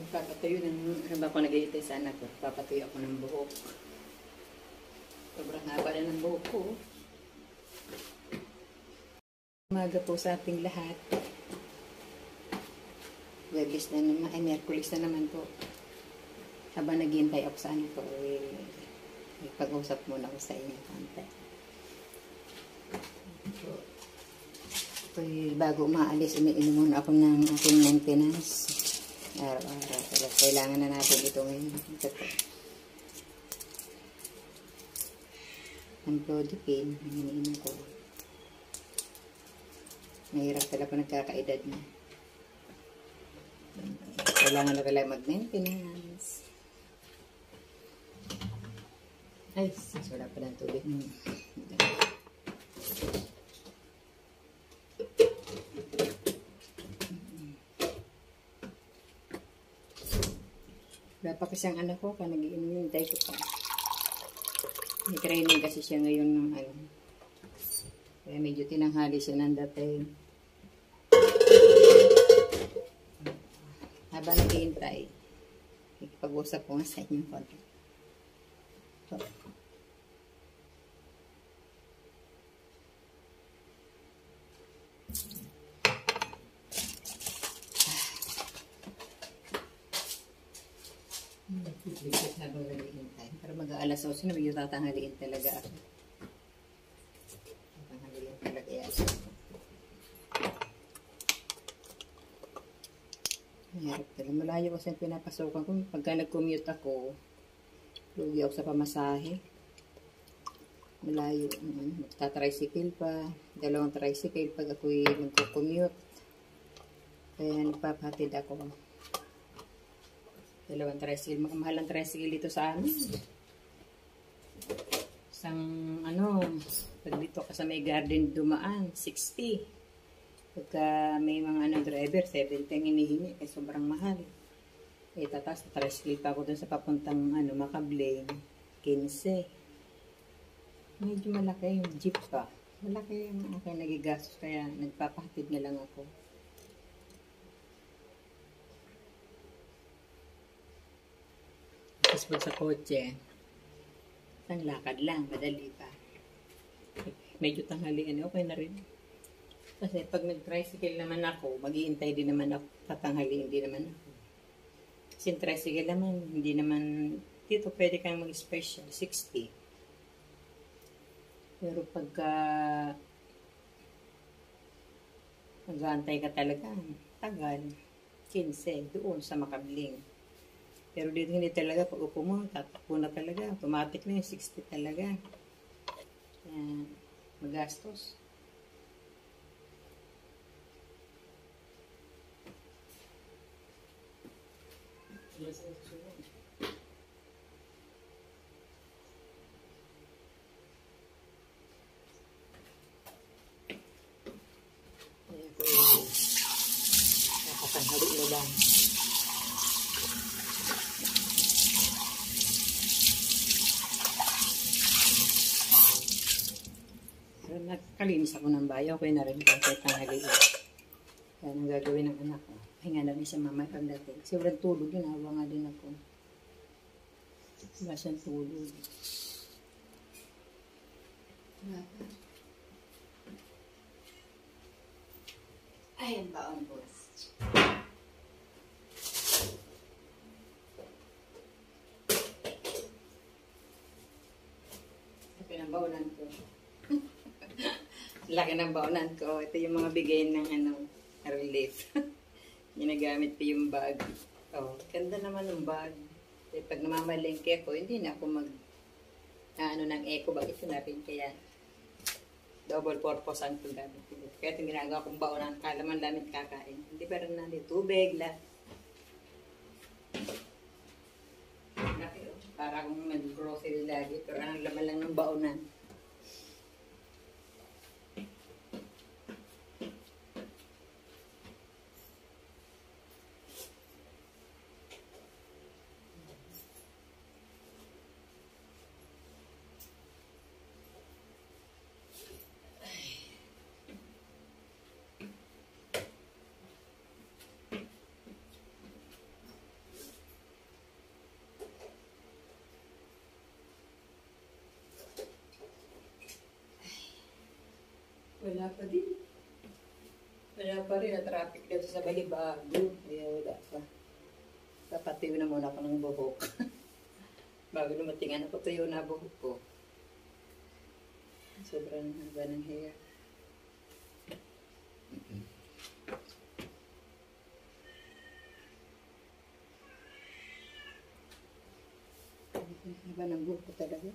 Papatuyo ng, ano ba ako nag-iitay sa anak ko? Papatuyo ako ng buhok. Sobrang haba na ng buhok ko. Umaga po sa ating lahat. Webis na naman, ay Merkulis na naman po. Habang naghihintay ako sa anak ko, pag-usap muna ako sa inyo. Bago umaalis, umiinom muna ako ng aking maintenance. Araw-araw. Kailangan na natin ito ngayon. Ito po. Ang Prodipin, ang iniinom ko. Mahirap talaga nagkakaedad na. Kailangan na talaga mag-maintenance. Ay, wala pa ng tubig. Wala pa kasi ang anak ko, nag-iinom yung day ko pa. May training kasi siya ngayon ng ano. Kaya medyo tinanghali siya ng dating. Habang naghihintay, pag-usap ko nga sa inyo konti. So, habang naghihintay. Pero mag-aalas 8 na medyo tatanghaliin talaga ako. Tatanghaliin talaga yan. Mahirap talaga. Malayo kasi yung pinapasukan ko. Pagka nag-commute ako, lugi ako sa pamasahe. Malayo. Magta-tricycle pa. 2 tricycle pag ako'y nagko-commute. Kaya nagpapahatid ako. 2 tricycle. Mahal ang tricycle dito sa amin. Isang, pag dito ka sa may garden dumaan, 60. Pagka may mga driver, 70 ang hinihingi. Kaya sobrang mahal. Eh, tatas, tricycle pa ako dun sa papuntang, Makabling, 15. Medyo malaki yung jeep pa. Malaki yung aking nagigastos. Kaya nagpapahatid na lang ako. Tapos pag sa kotse, isang lakad lang, madali pa. Medyo tanghalian, okay na rin. Kasi pag nag-tricycle naman ako, mag-iintay din naman ako, tatanghaliin din naman ako. Kasi tricycle naman, hindi naman, dito pwede kang mag-special, 60. Pero pagka mag-aantay ka talaga, tagal, 15, doon sa Makabling. Pero dito hindi talaga, pag upo mo, tatakbo na talaga. Automatic na yung 60 talaga. Kaya, magastos. Kaya ko nakatanghali na lang. Nakalinis ako ng bayo, okay na rin kahit tanghaliin. Kaya ang gagawin ng anak ko. Hinga na rin siya mamaya pagdating. Kasi walang tulog yun, hawa nga din ako. Wala siyang tulog. Ay, ang baon po. Sabi ng baonan ko. Laki ng baonan ko. Ito yung mga bigay ng relief. Ginagamit ko yung bag. Oh, ganda naman ng bag. Kasi pag namamalengke ako, hindi na ako ng eco bag. Ito na rin kaya double purpose ang paggamit. Kaya ito ginagawa kong baonan. Kalaman damit kakain. Hindi pa rin natin tubig lahat. Para akong nag-grocery lagi. Pero ang laman lang ng baonan. Wala pa din. Wala pa rin na traffic dito sa Balibago. Kaya wala pa. Papatiw na muna ako ng buhok. Bago lumating anak ko, tuyo na buhok ko. Sobrang haba ng hair. Haba ng buhok ko talaga.